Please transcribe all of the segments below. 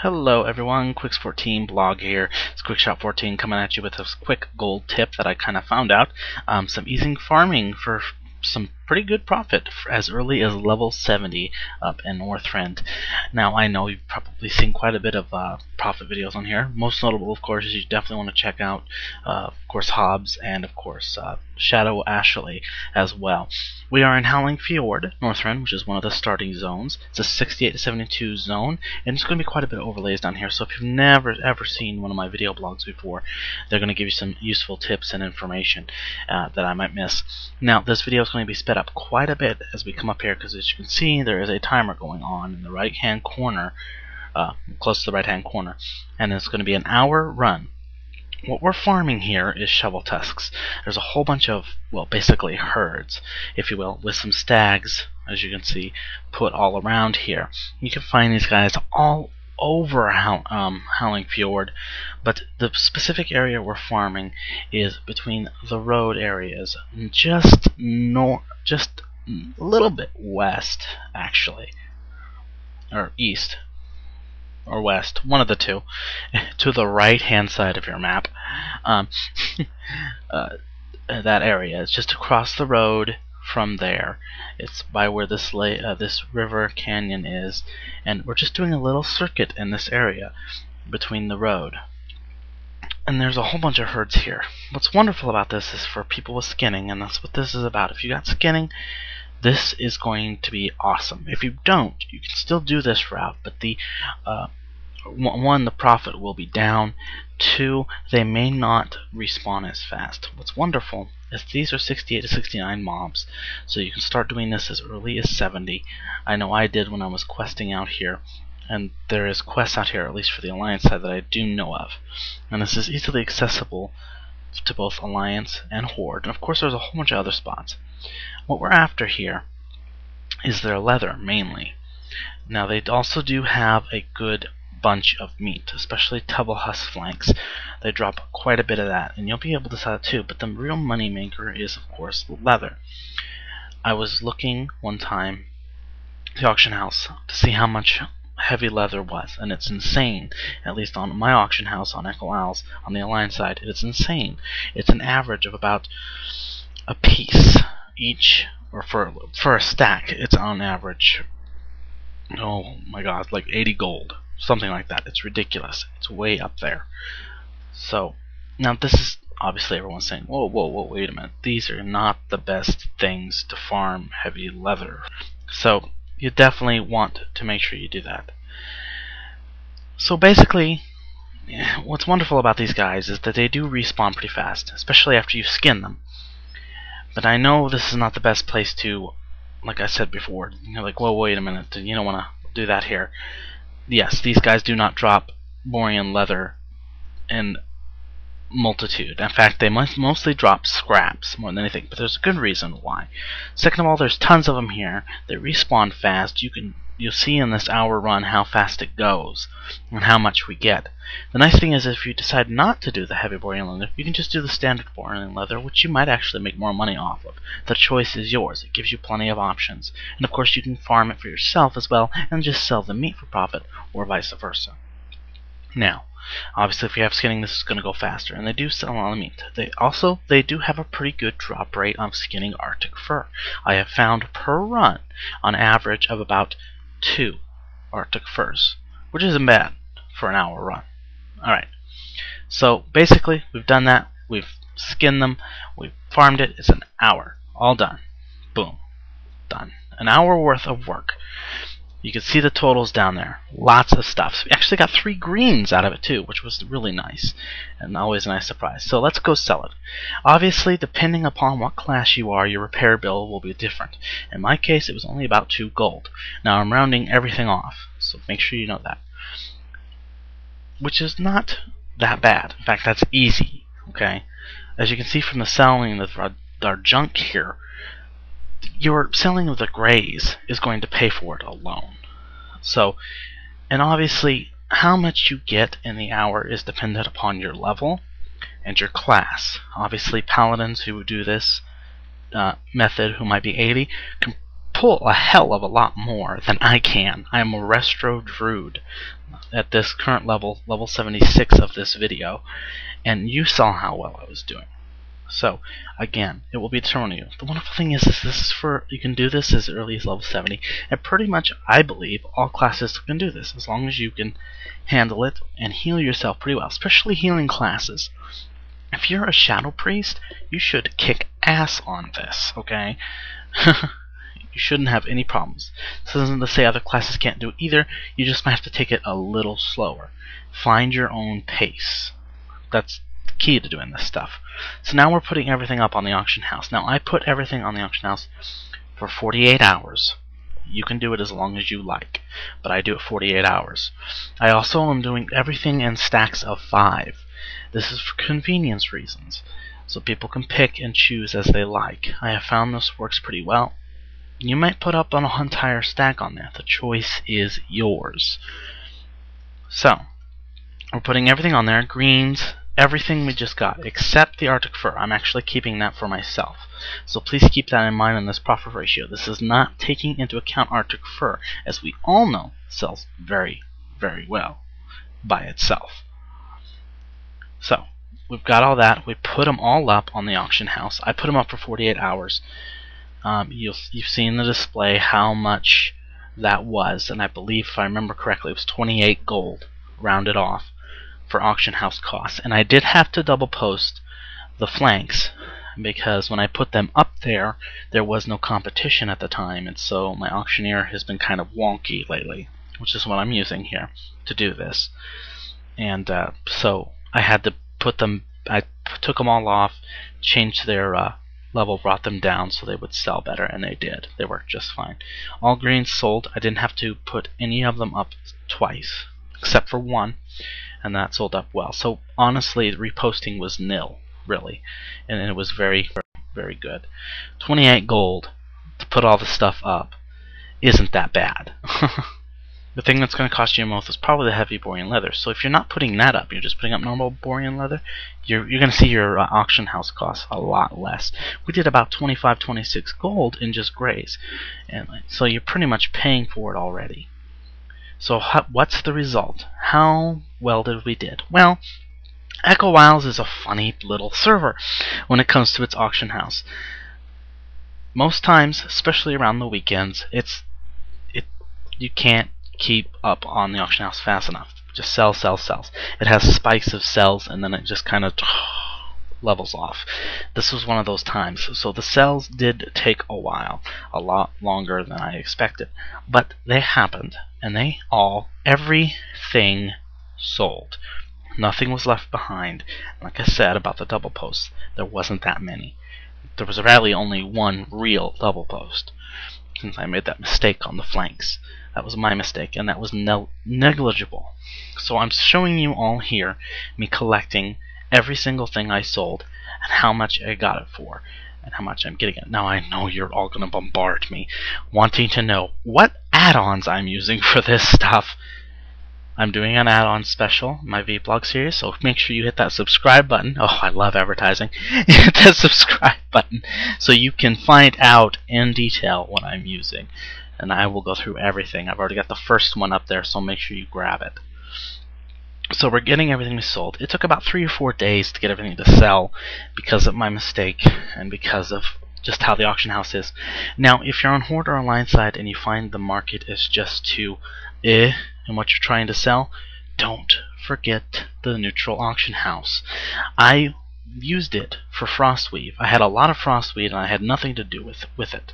Hello everyone, Quicks14Blog here. It's Quickshot14 coming at you with a quick gold tip that I kind of found out. Some easy farming for some pretty good profit as early as level 70 up in Northrend. Now I know you've probably seen quite a bit of profit videos on here. Most notable, of course, is you definitely want to check out, of course, Hobbs and of course Shadow Ashley as well. We are in Howling Fjord, Northrend, which is one of the starting zones. It's a 68 to 72 zone, and it's going to be quite a bit of overlays down here. So if you've never ever seen one of my video blogs before, they're going to give you some useful tips and information that I might miss. Now this video is going to be sped up quite a bit as we come up here, because as you can see, there is a timer going on in the right hand corner, close to the right hand corner, and it's going to be an hour run. What we're farming here is shovel tusks. There's a whole bunch of, well, basically herds, if you will, with some stags, as you can see, put all around here. You can find these guys all over Howling Fjord, but the specific area we're farming is between the road areas, just a little bit west, actually, or east, or west, one of the two, to the right hand side of your map. That area is just across the road from there. It's by where this river canyon is, and we're just doing a little circuit in this area between the road. And there's a whole bunch of herds here. What's wonderful about this is for people with skinning, and that's what this is about. If you got skinning, this is going to be awesome. If you don't, you can still do this route, but the one, the profit will be down. Two, they may not respawn as fast. What's wonderful is these are 68 to 69 mobs, so you can start doing this as early as 70. I know I did when I was questing out here, and there is quests out here, at least for the Alliance side, that I do know of. And this is easily accessible to both Alliance and Horde. And of course there's a whole bunch of other spots. What we're after here is their leather, mainly. Now they also do have a good bunch of meat, especially double husk flanks. They drop quite a bit of that, and you'll be able to sell it too, but the real money maker is of course the leather. I was looking one time at the auction house to see how much heavy leather was, and it's insane. At least on my auction house on Echo Isles, on the Alliance side, it's insane. It's an average of about a piece each, or for a stack, it's on average, oh my god, like 80 gold. Something like that. It's ridiculous. It's way up there. So, now this is, obviously everyone's saying, whoa, wait a minute. These are not the best things to farm heavy leather. So, you definitely want to make sure you do that. So basically, what's wonderful about these guys is that they do respawn pretty fast, especially after you skin them. But I know this is not the best place to, like I said before, you're like, whoa, wait a minute, you don't want to do that here. Yes, these guys do not drop Borean leather in multitude. In fact, they mostly drop scraps more than anything, but there's a good reason why. Second of all, there's tons of them here. They respawn fast. You'll see in this hour run how fast it goes and how much we get. The nice thing is, if you decide not to do the heavy Borean leather, you can just do the standard Borean leather, which you might actually make more money off of. The choice is yours. It gives you plenty of options. And of course you can farm it for yourself as well and just sell the meat for profit, or vice versa. Now, obviously if you have skinning, this is going to go faster, and they do sell a lot of meat. They do have a pretty good drop rate on skinning Arctic fur. I have found per run on average of about 2 Arctic furs, which isn't bad for an hour run. Alright, so basically we've done that. We've skinned them, we've farmed it. It's an hour, all done. Boom, done. An hour worth of work. You can see the totals down there. Lots of stuff. We actually got 3 greens out of it too, which was really nice, and always a nice surprise. So let's go sell it. Obviously, depending upon what class you are, your repair bill will be different. In my case, it was only about 2 gold. Now I'm rounding everything off, so make sure you know that. Which is not that bad. In fact, that's easy. Okay, as you can see from the selling of our junk here, your selling of the grays is going to pay for it alone. So, and obviously how much you get in the hour is dependent upon your level and your class. Obviously paladins who do this method, who might be 80, can pull a hell of a lot more than I can. I am a Restro Druid at this current level, level 76 of this video, and you saw how well I was doing. So, again, it will be determined on you. The wonderful thing is this is for, you can do this as early as level 70, and pretty much, I believe, all classes can do this, as long as you can handle it and heal yourself pretty well, especially healing classes. If you're a Shadow Priest, you should kick ass on this, okay? You shouldn't have any problems. This isn't to say other classes can't do it either, you just might have to take it a little slower. Find your own pace. That's the key to doing this stuff. So now we're putting everything up on the auction house. Now I put everything on the auction house for 48 hours. You can do it as long as you like, but I do it 48 hours. I also am doing everything in stacks of 5. This is for convenience reasons, so people can pick and choose as they like. I have found this works pretty well. You might put up an entire stack on there. The choice is yours. So, we're putting everything on there. Greens, everything we just got, except the Arctic fur. I'm actually keeping that for myself. So please keep that in mind in this profit ratio. This is not taking into account Arctic fur, as we all know sells very, very well by itself. So, we've got all that. We put them all up on the auction house. I put them up for 48 hours. You've seen the display how much that was, and I believe, if I remember correctly, it was 28 gold, rounded off, for auction house costs. And I did have to double post the flanks, because when I put them up there, there was no competition at the time, and so my auctioneer has been kind of wonky lately, which is what I'm using here to do this. And so I had to put them, I took them all off, changed their level, brought them down so they would sell better, and they did. They worked just fine. All greens sold. I didn't have to put any of them up twice, except for one, and that sold up well. So honestly, reposting was nil, really, and it was very, very good. 28 gold to put all the stuff up isn't that bad. The thing that's going to cost you most is probably the heavy Borean leather. So if you're not putting that up, you're just putting up normal Borean leather, you're going to see your auction house costs a lot less. We did about 25, 26 gold in just grays, and so you're pretty much paying for it already. So what's the result? How well did we did? Well, Echo Isles is a funny little server when it comes to its auction house. Most times, especially around the weekends, you can't keep up on the auction house fast enough. Just sells. It has spikes of sells, and then it just kind of levels off. This was one of those times. So the sells did take a while, a lot longer than I expected, but they happened, and everything sold. Nothing was left behind. Like I said about the double posts, there wasn't that many. There was really only one real double post, since I made that mistake on the flanks. That was my mistake, and that was negligible. So I'm showing you all here me collecting every single thing I sold and how much I got it for and how much I'm getting it. Now I know you're all going to bombard me wanting to know what add-ons I'm using for this stuff. I'm doing an add-on special, my vlog series, so make sure you hit that subscribe button. Oh, I love advertising. Hit that subscribe button so you can find out in detail what I'm using. And I will go through everything. I've already got the first one up there, so make sure you grab it. So we're getting everything we sold. It took about 3 or 4 days to get everything to sell because of my mistake and because of just how the auction house is. Now, if you're on Horde or Alliance side and you find the market is just too in what you're trying to sell, don't forget the neutral auction house. I used it for Frostweave. I had a lot of Frostweave and I had nothing to do with it,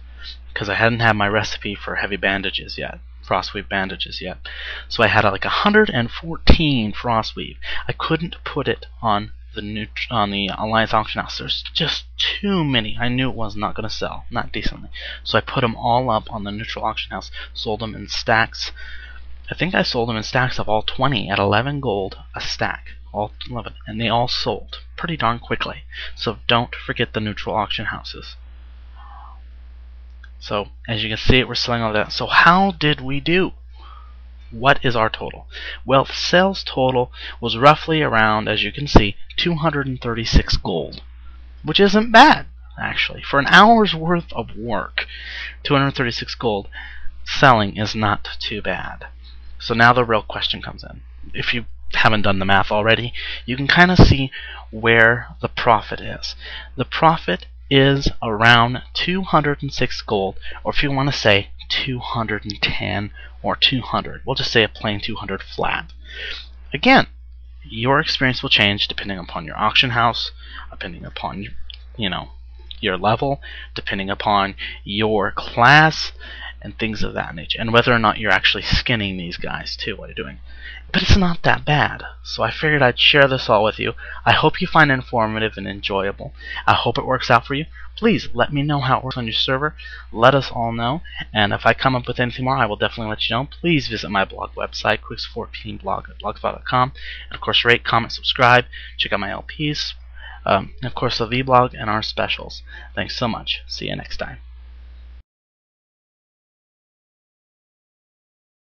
because I hadn't had my recipe for heavy bandages yet, Frostweave bandages yet. So I had like 114 Frostweave. I couldn't put it on the Alliance auction house. There's just too many. I knew it was not going to sell, not decently. So I put them all up on the neutral auction house, sold them in stacks. I think I sold them in stacks of all 20 at 11 gold a stack, all 11, and they all sold pretty darn quickly. So don't forget the neutral auction houses. So as you can see, we're selling all that. So how did we do? What is our total? Well, the sales total was roughly around, as you can see, 236 gold, which isn't bad. actually. For an hour's worth of work, 236 gold, selling is not too bad. So now the real question comes in. If you haven't done the math already, you can kind of see where the profit is. The profit is around 206 gold, or if you want to say 210 or 200. We'll just say a plain 200 flat. Again, your experience will change depending upon your auction house, depending upon, you know, your level, depending upon your class, and things of that nature, and whether or not you're actually skinning these guys too while you're doing. But it's not that bad, so I figured I'd share this all with you. I hope you find it informative and enjoyable. I hope it works out for you. Please let me know how it works on your server. Let us all know, and if I come up with anything more, I will definitely let you know. Please visit my blog website, Quicks14Blog at blogspot.com, and of course rate, comment, subscribe, check out my LPs, and of course the vlog and our specials. Thanks so much. See you next time.